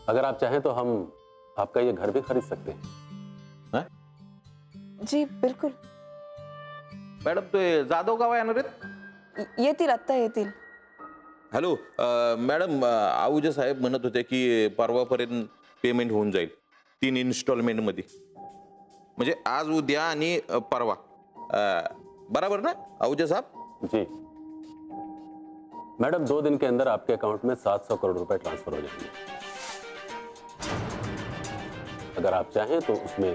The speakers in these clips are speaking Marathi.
अगर आप चाहें तो हम आपका ये घर भी खरीद सकते हैं। जी बिल्कुल। मॅडम ते जाधव गाव येणार आहेत? येतील, आत्ता येतील। हॅलो मॅडम, आहुजा साहेब म्हणत होते की परवापर्यंत पेमेंट होऊन जाईल 3 इन्स्टॉलमेंट मध्ये, म्हणजे आज उद्या आणि परवा, बराबर ना आहुजा साहब? जी मैडम, 2 दिन के अंदर आपके अकाउंट में 700 करोड़ रुपए ट्रांसफर हो जाएंगे। अगर आप चाहें तो उसमें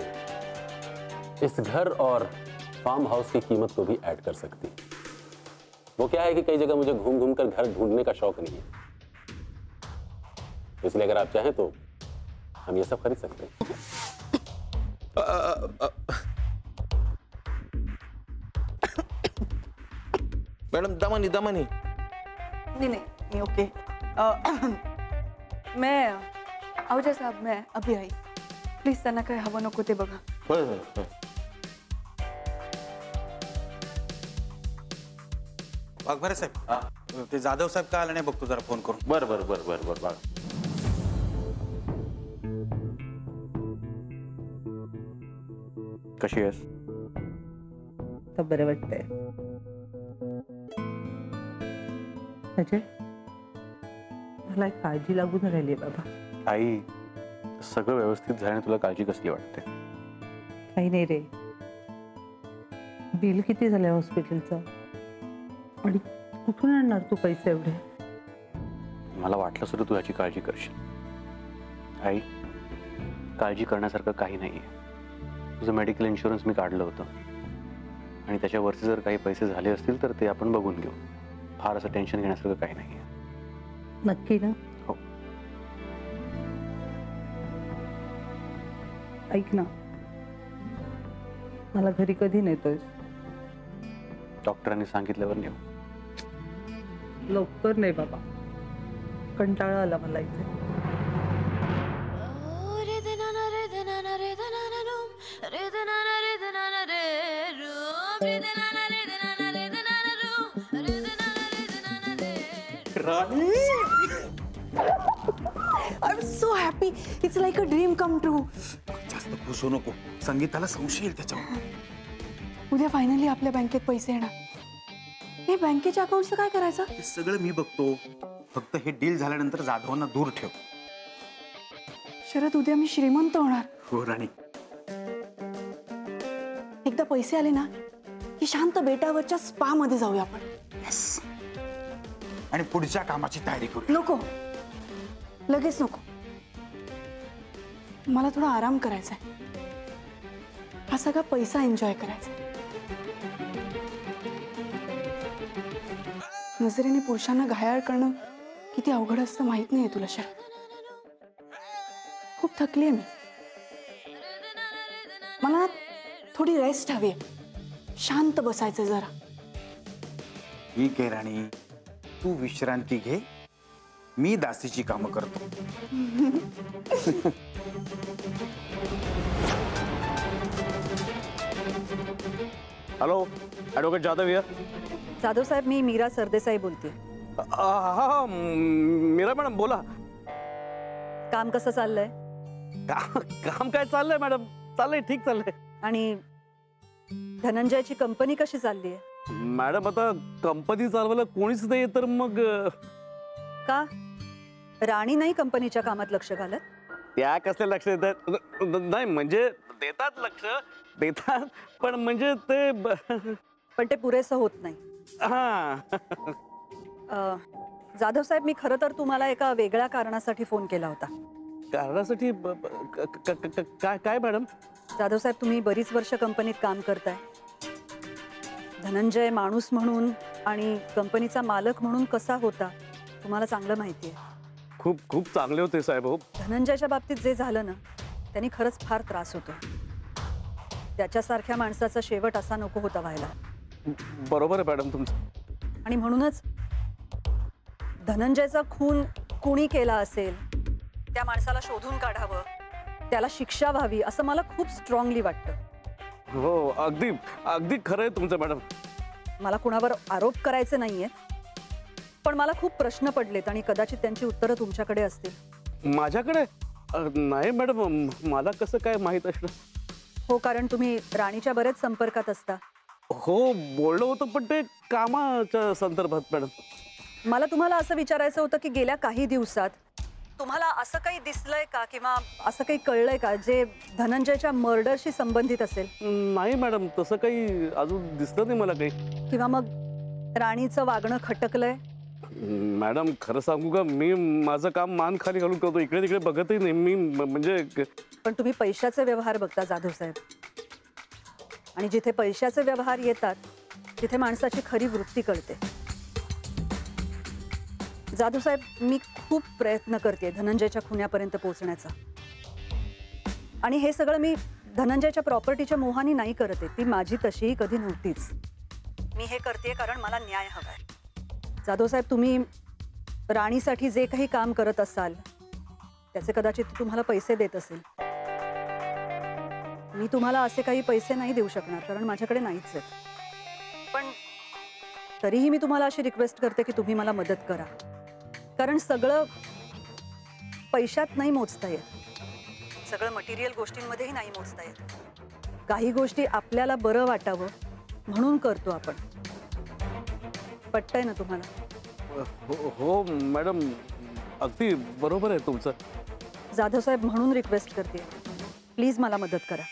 इस घर और फार्म हाउस की कीमत को भी ऐड कर सकती हैं। वो क्या है कि कई जगह मुझे घूम घूम कर घर ढूंढने का शौक नहीं है, इसलिए अगर आप चाहें तो हम ये सब खरीद सकते हैं। मैडम दमानी दमानी। नहीं नहीं नहीं, ओके। मैं आहुजा साहब, मैं अभी आई, प्लीज त्यांना काय हवं नको ते बघा। वाघमारे साहेब, ते जाधव साहेब का आले नाही बघतो जरा फोन करून। बर बर बर बर बर बर। कशी आहेस? तर बरं वाटतंय। अजय, मला एक काळजी लागून राहिली बाबा। आई, सगळं व्यवस्थित झाल्याने तुला काळजी कसली वाटते? काही नाही रे, बिल किती झालंय हॉस्पिटलचं आणि कुठून आणणार तू पैसे एवढे? मला वाटलं सुद्धा तू याची काळजी करशील। आई, काळजी करण्यासारखं काही नाहीये। तुझं मेडिकल इन्शुरन्स मी काढलं होतं आणि त्याच्यावरचे जर काही पैसे झाले असतील तर ते आपण बघून घेऊ। फार असं टेन्शन घेण्यासारखं काही नाहीये। नक्की ना? हो। ऐक ना, मला घरी कधी नेतोयस? डॉक्टरांनी सांगितल्यावर नेऊ। लवकर नाही बाबा, कंटाळा आला मला इथे। I'm so happy. It's like a dream come true. जास्त खुश होऊ नको, संगीताला संशय येईल त्याच्यावर। उद्या फायनली आपल्या बँकेत पैसे येणार। हे बँकेच्या अकाउंटचं काय करायचं? हे सगळं मी बघतो, फक्त हे डील झाल्यानंतर जाधवांना दूर ठेव। शरद, उद्या मी श्रीमंत होणार। हो राणी। एकदा पैसे आले ना की शांत बेटावरच्या स्पा मध्ये जाऊया आपण। यस, आणि पुढच्या कामाची तयारी करू। नको, लगेच नको, मला थोडा आराम करायचा आहे। हा सगळा पैसा एन्जॉय करायचा। नजरेने पुरुषांना घायाळ करणं किती अवघड असतं माहित नाहीये तुला शरद। खूप थकलीये मी, मला थोडी रेस्ट हवी आहे, शांत बसायचं जरा। ठीक आहे राणी, तू विश्रांती घे, मी दासीची कामं करतो। हॅलो, ॲडव्होकेट जाधव या। जाधव साहेब, मी मीरा सरदेसाई बोलते। हा मीरा मॅडम बोला। काम कसं चाललंय? काम काय चाललंय मॅडम? चाललंय, ठीक चाललंय। आणि धनंजयची कंपनी कशी चालली आहे? मॅडम, आता कंपनी चालवायला कोणीच नाही तर मग का राणी नाही कंपनीच्या कामात लक्ष घालत? त्या कसले लक्ष देतात? नाही म्हणजे देतात, लक्ष देतात, पण म्हणजे ते पण ते पुरेसं होत नाही। हा जाधव साहेब, मी खरं तर तुम्हाला एका वेगळ्या कारणासाठी फोन केला होता। कारणासाठी? काय काय मॅडम? जाधव साहेब, तुम्ही बरीच वर्ष कंपनीत काम करताय। धनंजय माणूस म्हणून आणि कंपनीचा मालक म्हणून कसा होता तुम्हाला चांगलं माहिती आहे। खूप खूप चांगले होते साहेब। हो, धनंजयच्या बाबतीत जे झालं ना, त्यांनी खरंच फार त्रास होतो। त्याच्यासारख्या माणसाचा शेवट असा नको होता व्हायला। बरोबर आहे मॅडम तुमचं। आणि म्हणूनच धनंजयचा खून कुणी केला असेल त्या माणसाला शोधून काढावं, त्याला शिक्षा व्हावी असं मला खूप स्ट्रॉंगली वाटतं। हो, अगदी अगदी खरं आहे तुमचं मॅडम। मला कुणावर आरोप करायचे नाहीये, पण मला खूप प्रश्न पडलेत आणि कदाचित त्यांची उत्तरं तुमच्याकडे असतील। माझ्याकडे नाही मॅडम, मला कसं काय माहीत असलं? हो, कारण तुम्ही राणीच्या बरेच संपर्कात असता. हो बोललो होतं, पण ते कामाच्या संदर्भात मॅडम. मला तुम्हाला असं विचारायचं होतं की गेल्या काही दिवसात तुम्हाला असं काही दिसलंय का किंवा असं काही कळलंय का जे धनंजयच्या मर्डरशी संबंधित असेल? नाही मॅडम, तसं काही अजून दिसलं नाही मला काही. किंवा मग राणीचं वागणं खटकलंय? मॅडम खरं सांगू का, मी माझं काम मान खाली घालून करतो, इकडे तिकडे बघतही नाही मी. म्हणजे पण तुम्ही पैशाचे व्यवहार बघता जाधव साहेब, आणि जिथे पैशाचे व्यवहार येतात तिथे माणसाची खरी वृत्ती कळते. जाधव साहेब, मी खूप प्रयत्न करते धनंजयच्या खुन्यापर्यंत पोहोचण्याचा, आणि हे सगळं मी धनंजयच्या प्रॉपर्टीच्या मोहानी नाही करते. ती माझी तशीही कधी नव्हतीच. मी हे करते कारण मला न्याय हवाय. जाधव साहेब, तुम्ही राणीसाठी जे काही काम करत असाल त्याचे कदाचित तुम्हाला पैसे देत असेल. मी तुम्हाला असे काही पैसे नाही देऊ शकणार कारण माझ्याकडे नाहीच आहेत. पण तरीही मी तुम्हाला अशी रिक्वेस्ट करते की तुम्ही मला मदत करा, कारण सगळं पैशात नाही मोजता येत, सगळं मटेरियल गोष्टींमध्येही नाही मोजता येत. काही गोष्टी आपल्याला बरं वाटावं म्हणून करतो आपण. पटतंय ना तुम्हाला? हो मॅडम, अगदी बरोबर आहे तुमचं. जाधव साहेब, म्हणून रिक्वेस्ट करते, प्लीज मला मदत करा.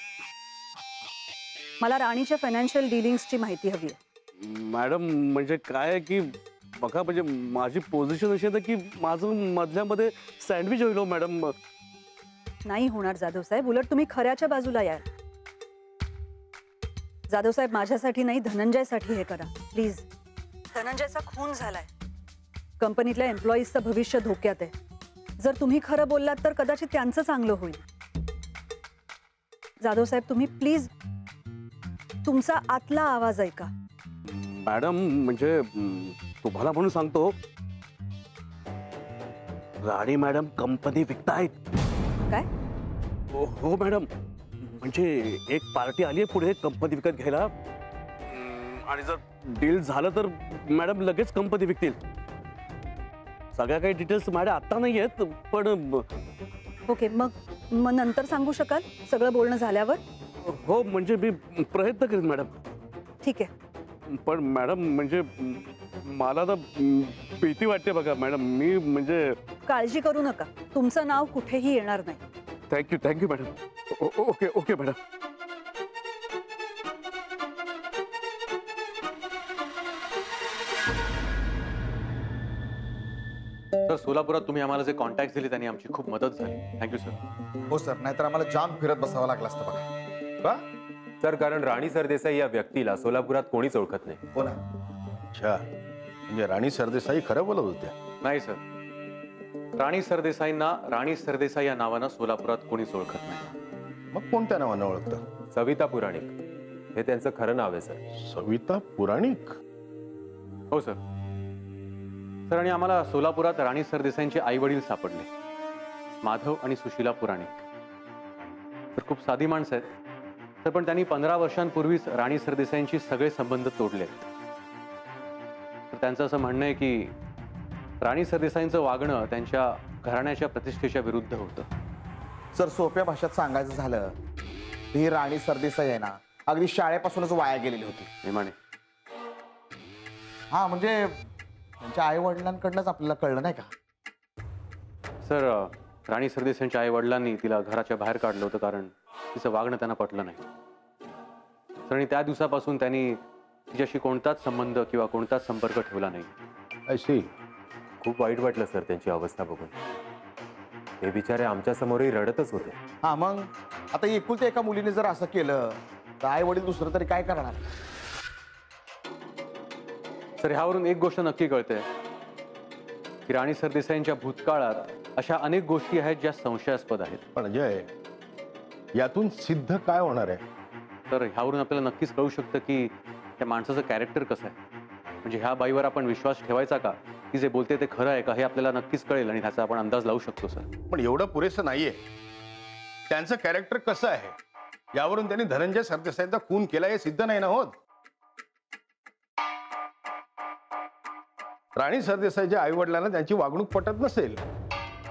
मला राणीच्या फायनान्शियल डिलिंग्सची माहिती हवी आहे. मॅडम म्हणजे काय आहे की बघा, म्हणजे माझी पोझिशन अशी आहे की माझं मधल्यामध्ये सँडविच होईल हो मॅडम. नाही होणार जाधव साहेब, उलट तुम्ही खऱ्याच्या बाजूला याल. जाधव साहेब, माझ्यासाठी नाही धनंजयसाठी हे करा प्लीज. धनंजयचा खून झालाय, कंपनीतल्या एम्प्लॉईजचं भविष्य धोक्यात आहे. जर तुम्ही खरं बोललात तर कदाचित त्यांचं चांगलं होईल. जाधव साहेब, तुम्ही प्लीज तुमचा आतला आवाज ऐका. मॅडम म्हणजे तुम्हाला म्हणून सांगतो, राणी मॅडम कंपनी विकतायत. काय? हो मॅडम, म्हणजे एक पार्टी आली आहे पुढे कंपनी विकत घ्यायला, आणि जर डील झालं तर मॅडम लगेच कंपनी विकतील. सगळ्या काही डिटेल्स मॅडम आता नाही आहेत, पण ओके, मग नंतर सांगू शकाल सगळं बोलणं झाल्यावर? हो म्हणजे मी प्रयत्न करेन मॅडम. ठीक आहे. पण मॅडम म्हणजे मला तर भीती वाटते बघा मॅडम. मी म्हणजे काळजी करू नका, तुमचं नाव कुठेही येणार नाही. Thank you madam. Okay madam. Sir, सोलापुरात तुम्ही आम्हाला जे कॉन्टॅक्ट दिले त्यांनी आमची खूप मदत झाली. Thank you sir. हो सर, नाहीतर आम्हाला जाम फिरत बसावं लागलं असतं बघा. का सर? कारण राणी सरदेसाई या व्यक्तीला सोलापुरात कोणीच ओळखत नाही. हो ना. अच्छा, म्हणजे राणी सरदेसाई खरं बोलत होत्या? नाही सर, राणी सरदेसाईंना राणी सरदेसाई या नावानं सोलापुरात कोणीच ओळखत नाही. मग कोणत्या नावानं ओळखतं? सविता पुराणिक हे त्यांचं खरं नाव आहे सर. सविता पुराणिक? हो सर. सर, आणि आम्हाला सोलापुरात राणी सरदेसाईंचे आई वडील सापडले, माधव आणि सुशीला पुराणिक. तर खूप साधी माणसं आहेत तर, पण त्यांनी 15 वर्षांपूर्वीच राणी सरदेसाईंशी सगळे संबंध तोडले. तर त्यांचं असं म्हणणं आहे की राणी सरदेसाईंचं वागणं त्यांच्या घराण्याच्या प्रतिष्ठेच्या विरुद्ध होतं. सर, सोप्या भाषेत सांगायचं झालं ही राणी सरदेसाई आहे ना, अगदी शाळेपासूनच वाया गेलेली होती. निमाणे. हा, म्हणजे त्यांच्या आई वडिलांकडनंच आपल्याला कळलं नाही का? सर, राणी सरदेसाईंच्या आई वडिलांनी तिला घराच्या बाहेर काढलं होतं कारण तिचं वागणं त्यांना पटलं नाही. सर, आणि त्या दिवसापासून त्यांनी तिच्याशी कोणताच संबंध किंवा कोणताच संपर्क ठेवला नाही. अशी खूप वाईट वाटलं सर त्यांची अवस्था बघून. हे बिचारे आमच्या समोरही रडतच होते. हा, मग आता एकुलत्या एका मुलीने जर असं केलं तर आई वडील दुसरं तरी काय करणार? सर, ह्यावरून एक गोष्ट नक्की कळते की राणी सरदेसाईंच्या भूतकाळात अशा अनेक गोष्टी आहेत ज्या संशयास्पद आहेत. पण अजय, यातून सिद्ध काय होणार आहे? तर ह्यावरून आपल्याला नक्कीच कळू शकतं की त्या माणसाचं कॅरेक्टर कसं आहे. म्हणजे ह्या बाईवर आपण विश्वास ठेवायचा का, की जे बोलते ते खरं आहे का, हे आपल्याला नक्कीच कळेल आणि ह्याचा आपण अंदाज लावू शकतो. सर, पण एवढं पुरेसं नाहीये. त्यांचं कॅरेक्टर कसं आहे यावरून त्यांनी धनंजय सरदेसाईंचा खून केला हे सिद्ध नाही ना होत. राणी सरदेसाईच्या आई वडिलांना त्यांची वागणूक पटत नसेल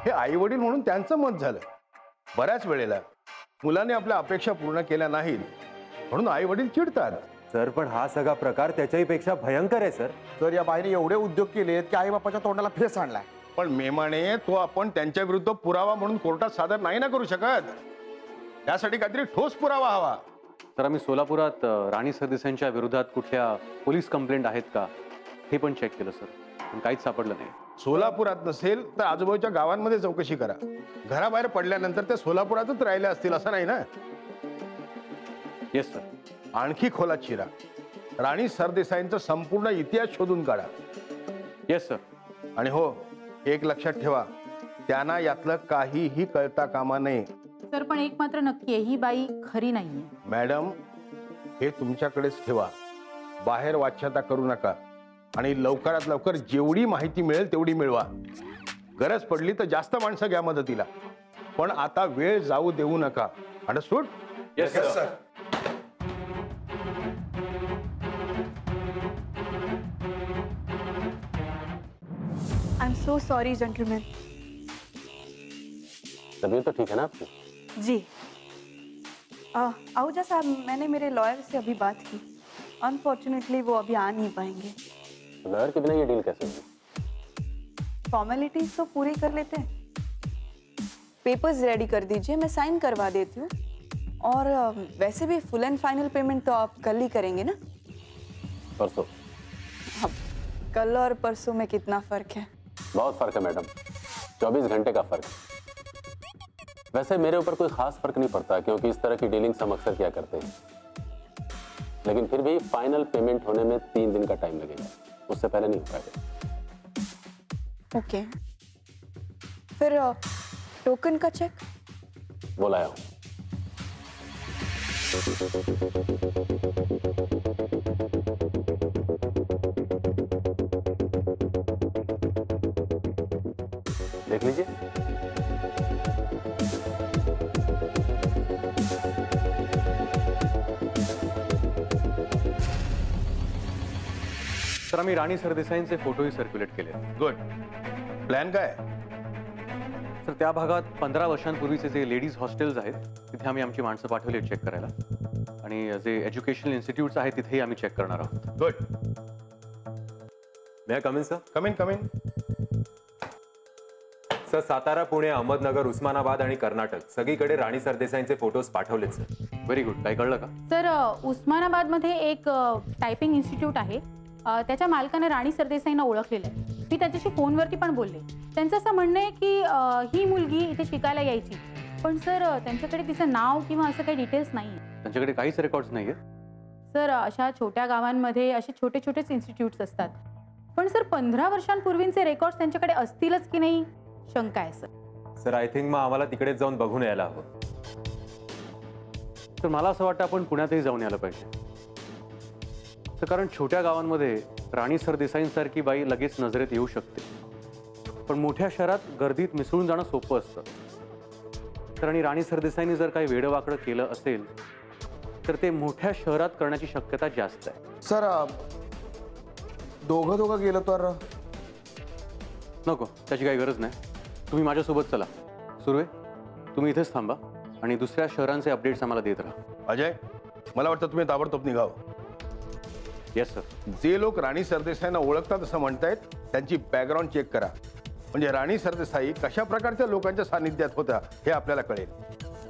हे आई वडील म्हणून त्यांचं मत झालं. बऱ्याच वेळेला मुलांनी आपल्या अपेक्षा पूर्ण केल्या नाहीत म्हणून आई वडील चिडतात. सर पण हा सगळा प्रकार त्याच्याही पेक्षा भयंकर आहे सर. तर या बाईने एवढे उद्योग केलेत की आई बापाच्या तोंडाला फेस आणलाय. पण मेमाने तो आपण त्यांच्या विरुद्ध पुरावा म्हणून कोर्टात सादर नाही ना करू शकत. त्यासाठी काहीतरी ठोस पुरावा हवा. तर आम्ही सोलापुरात राणी सरदेसाईंच्या विरोधात कुठल्या पोलीस कंप्लेंट आहेत का हे पण चेक केलं सर, पण काहीच सापडलं नाही. सोलापुरात नसेल तर आजूबाजूच्या गावांमध्ये चौकशी करा. घराबाहेर पडल्यानंतर ते सोलापुरातच राहिले असतील असं नाही ना. Yes sir. आणखी खोलात शिरा. राणी सरदेसाईंचा संपूर्ण इतिहास शोधून काढा. Yes sir. आणि हो, एक लक्षात ठेवा, त्यांना यातलं काहीही कळता कामा नये. सर पण एक मात्र नक्की आहे, ही बाई खरी नाहीये. मॅडम, हे तुमच्याकडेच ठेवा. बाहेर वाच्यता करू नका आणि लवकरात लवकर जेवढी माहिती मिळेल तेवढी मिळवा. गरज पडली तर जास्त माणसं घ्या मदतीला, पण आता वेळ जाऊ देऊ नका. Understood? Yes sir. I am so sorry gentleman. तबीयत तो ठीक है ना आपकी? जी आहूजा साहब, मैंने मेरे लॉयर से अभी बात की. अनफॉर्चुनेटली वो अभी आ नहीं पाएंगे. लॉयर के बिना ये डील कैसे होगी? फॉर्मेलिटीज तो पूरी कर लेते हैं. पेपर्स रेडी कर दीजिए, मैं साइन करवा देती हूँ. और वैसे भी फुल एंड फाइनल पेमेंट तो आप कल ही करेंगे ना? परसों. अब कल और परसों में कितना फर्क है? बहुत फर्क है मैडम, 24 घंटे का फर्क. वैसे मेरे ऊपर कोई खास फर्क नहीं पड़ता क्योंकि इस तरह की डीलिंग्स हम अक्सर क्या करते हैं. लेकिन फिर भी फाइनल पेमेंट होने में 3 दिन का टाइम लगेगा, उससे पहले नहीं हो पाएगा. ओके. फिर टोकन का चेक? वो लाया हूं. देख लीजिए. तर आम्ही राणी सरदेसाईंचे फोटोही सर्क्युलेट केले. गुड. प्लॅन काय? तर त्या भागात 15 वर्षांपूर्वीचे जे लेडीज हॉस्टेल्स आहेत तिथे आम्ही आमची माणसं पाठवली चेक करायला, आणि जे एज्युकेशनल इन्स्टिट्यूट्स आहेत तिथेही आम्ही चेक करणार आहोत. Good. May come in sir? Come in. Sir, Satara, Pune, Ahmednagar, Osmanabad आणि कर्नाटक सगळीकडे राणी सरदेसाईंचे फोटोज पाठवलेत सर. Very good. काय कळलं का? सर उस्मानाबादमध्ये एक टायपिंग इन्स्टिट्यूट आहे, त्याच्या मालकाने राणी सरदेसाईंना ओळखलेलं आहे. मी त्याच्याशी फोनवरती पण बोलले. त्यांचं असं म्हणणं आहे की ही मुलगी इथे शिकायला यायची, पण सर त्यांच्याकडे तिचं नाव किंवा असं काही डिटेल्स नाही आहे. त्यांच्याकडे काहीच रेकॉर्ड्स नाही आहेत. सर अशा छोट्या गावांमध्ये असे छोटे छोटेच इन्स्टिट्यूट्स असतात, पण सर 15 वर्षांपूर्वींचे रेकॉर्ड्स त्यांच्याकडे असतीलच की नाही शंका आहे सर. सर, आय थिंक मग आम्हाला तिकडेच जाऊन बघून यायला हवं. तर मला असं वाटतं आपण पुण्यातही जाऊन यायला पाहिजे. तर कारण छोट्या गावांमध्ये राणी सरदेसाईंसारखी बाई लगेच नजरेत येऊ शकते, पण मोठ्या शहरात गर्दीत मिसळून जाणं सोपं असतं. तर आणि राणी सरदेसाईंनी जर काही वेडवाकडं केलं असेल तर ते मोठ्या शहरात करण्याची शक्यता जास्त आहे. सर, दोघं गेलो तर? नको, त्याची काही गरज नाही. तुम्ही माझ्यासोबत चला. सुरवे, तुम्ही इथेच थांबा आणि दुसऱ्या शहरांचे अपडेट्स आम्हाला देत राहा. अजय, मला वाटतं तुम्ही ताबडतोब निघावं. Yes sir. जे लोक राणी सरदेसाईंना ओळखतात असं म्हणतायत त्यांची बॅकग्राऊंड चेक करा, म्हणजे राणी सरदेसाई कशा प्रकारच्या लोकांच्या सानिध्यात होत्या हे आपल्याला कळेल.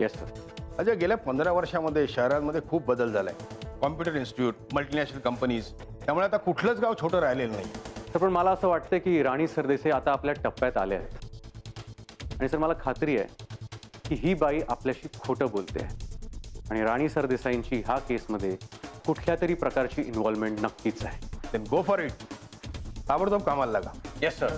Yes sir. अजय, गेल्या 15 वर्षामध्ये शहरांमध्ये खूप बदल झालाय. कॉम्प्युटर इन्स्टिट्यूट, मल्टीनॅशनल कंपनीज, त्यामुळे आता कुठलंच गाव छोटं राहिलेलं नाही. तर पण मला असं वाटतं की राणी सरदेसाई आता आपल्या टप्प्यात आले आहेत, आणि सर मला खात्री आहे की ही बाई आपल्याशी खोटं बोलते आहे, आणि राणी सरदेसाईंची ह्या केसमध्ये कुठल्या तरी प्रकारची इन्व्हॉल्वमेंट नक्कीच आहे. Then go for it. ताबडतोब कामाला लागा. Yes sir.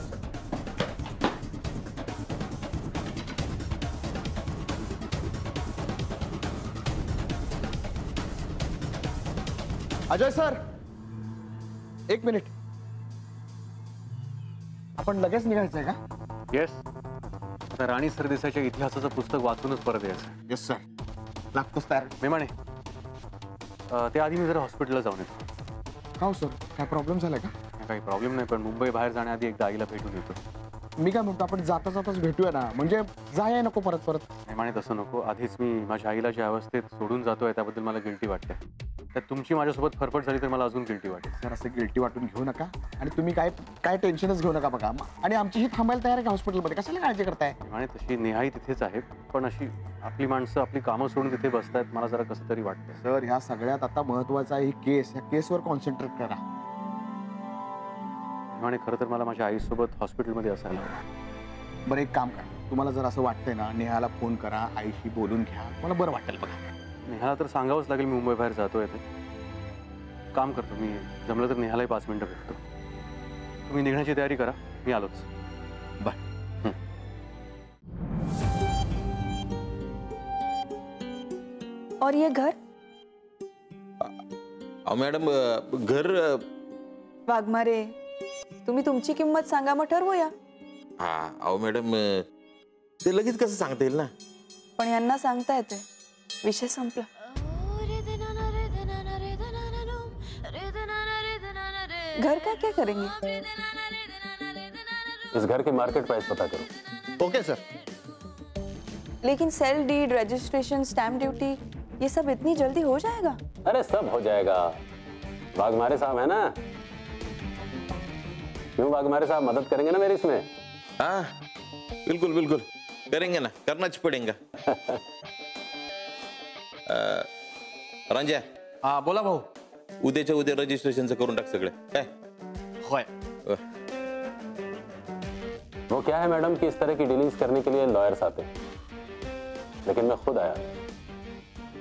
अजय सर, एक मिनिट. आपण लगेच निघायचंय का? येस. आता राणी सरदेसाईच्या इतिहासाचं पुस्तक वाचूनच परत यायचं. येस सर, लागतोच तयार. मेमाने, त्याआधी मी जरा हॉस्पिटलला जाऊन येतो. हो सर, काय प्रॉब्लेम झाला का? काही प्रॉब्लेम नाही, पण मुंबई बाहेर जाण्याआधी एकदा आईला भेटून येतो. मी काय म्हणतो आपण जाता जाताच भेटूया ना, म्हणजे जाया नको परत परत. नाही म्हणे तसं नको. आधीच मी माझ्या आईला ज्या अवस्थेत सोडून जातोय त्याबद्दल मला गिल्टी वाटते. त्यात तुमची माझ्यासोबत फरफट झाली तर मला अजून गिल्टी वाटेल. सर असं गिल्टी वाटून घेऊ नका आणि तुम्ही काय टेन्शनच घेऊ नका बघा. आणि आमची ही थांबायला तयार आहे का हॉस्पिटलमध्ये, कशाला काळजी करताय? म्हणे तशी नेहाही तिथेच आहे, पण अशी आपली माणसं आपली कामं सोडून तिथे बसतायत, मला जरा कसं तरी वाटतं. सर ह्या सगळ्यात आता महत्वाचा ही केस, ह्या केसवर कॉन्सन्ट्रेट करा. म्हणे खरं तर मला माझ्या आईसोबत हॉस्पिटलमध्ये असायला हवं. बरं एक काम करा, तुम्हाला जर असं वाटतंय ना नेहाला फोन करा, आईशी बोलून घ्या, मला बरं वाटेल बघा. नेहाला तर सांगावंच लागेल मी मुंबई बाहेर जातोय ते. काम करतो मी, जमलं तर नेहालाही 5 मिनिटं भेटतो. तुम्ही निघण्याची तयारी करा, मी आलोच. बाय. और ये घर? मॅडम घर वाघमारे, तुम्ही तुमची किंमत सांगा, मग ठरवूया. हा अहो मॅडम ते लगेच कसं सांगता येईल ना. पण यांना सांगता येते, विषय संपला. घर का क्या करेंगे? इस घर की मार्केट प्राइस पता करो. Okay sir. लेकिन sale deed, registration, stamp duty, ये सब इतनी जल्दी हो जाएगा? अरे सब हो जाएगा, वाघमारे साहब है ना. क्यों वाघमारे साहब मदद करेंगे ना मेरी इसमें? हाँ बिल्कुल बिल्कुल करेंगे ना, करना पड़ेगा. रंजा. हा बोला भाऊ. उद्याच्या उद्या रजिस्ट्रेशनचं करून टाक सगळं काय. होय. वो क्या है मैडम कि इस तरह की डीलिंग्स करने के लिए लॉयर्स आते हैं, लेकिन मैं खुद आया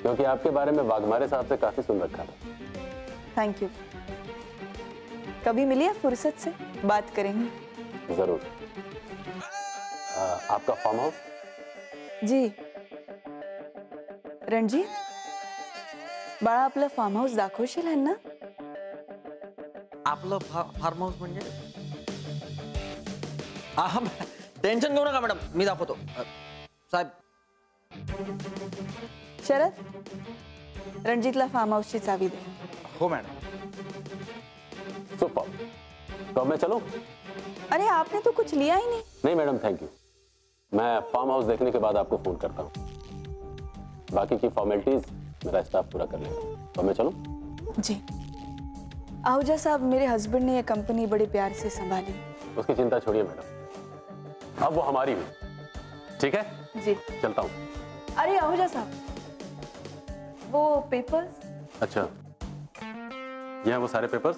क्योंकि आपके बारे में वाघमारे साहब से काफी सुन रखा था. Thank you. कभी मिलिए फुर्सत से बात करेंगे. जरूर. आपका फार्म हाउस? जी. रणजीत, बाळा आपलं फार्म हाऊस दाखवशील ना? आपलं फार्म हाऊस म्हणजे? हा टेन्शन घेऊ नका मॅडम, मी दाखवतो. साहेब. शरद, रणजीतला फार्म हाऊसची चावी दे. हो मैडम. सुपर. तो अब मैं चलूं? अरे आपने तो कुछ लिया ही नहीं. नहीं मैडम थैंक यू, मैं फार्म हाउस देखने के बाद आपको फोन करता हूँ. बाकी की फॉर्मेलिटीज मेरा स्टाफ पूरा कर लेगा. तो मैं चलूं? जी. आहूजा साहब, मेरे हस्बैंड ने ये कंपनी बड़े प्यार से संभाली. उसकी चिंता छोड़िए मैडम, अब वो हमारी हुई. ठीक है जी, चलता हूँ. अरे आहूजा साहब, वो पेपर्स. अच्छा, ये हैं वो सारे पेपर्स.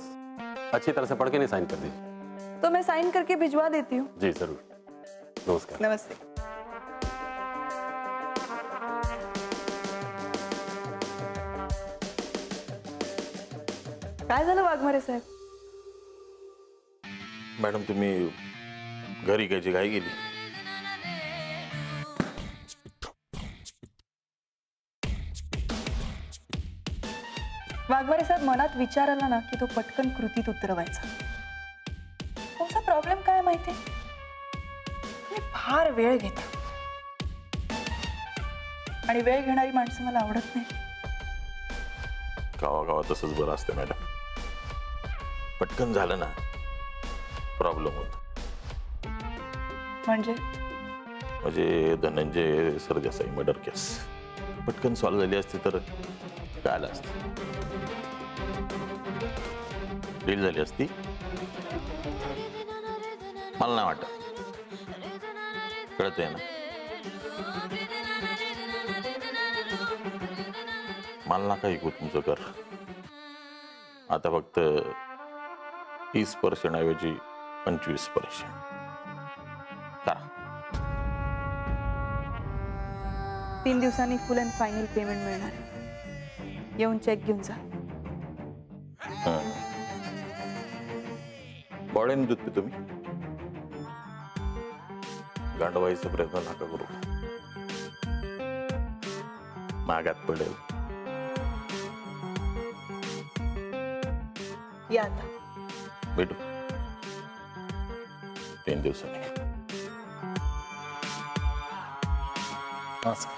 अच्छी तरह से पढ़ के नहीं साइन कर दीजिए. तो मैं साइन करके भिजवा देती हूँ. जी जरूर. नमस्कार. नमस्ते. काय झालं वाघमारे साहेब? मॅडम तुम्ही घरी घ्यायची घाई गेली. वाघमारे साहेब, मनात विचार आला ना की तो पटकन कृतीत उतरवायचा. तुमचा प्रॉब्लेम काय माहिती? तुम्ही फार वेळ घेता आणि वेळ घेणारी माणसं मला आवडत नाही. गावागावात तसंच बरं असतं मॅडम. पटकन झालं ना प्रॉब्लेम होतो. म्हणजे धनंजय सरदेसाई मर्डर केस पटकन सॉल्व्ह झाली असती तर काय आलं असतं. डील झाली असती मला नाही वाटत. कळतंय ना. मला नका ऐकू तुमचं कर. आता फक्त 30% ऐवजी 25% करा. 3 दिवसांनी फुल अँड फायनल पेमेंट मिळणार आहे. येऊन चेक घेऊन जा. बॉड्याने दूध पितो मी. गांडवायचा प्रयत्न नका करू, मागात पडेल. या आता भेटू 3 दिवसांनी. नमस्कार.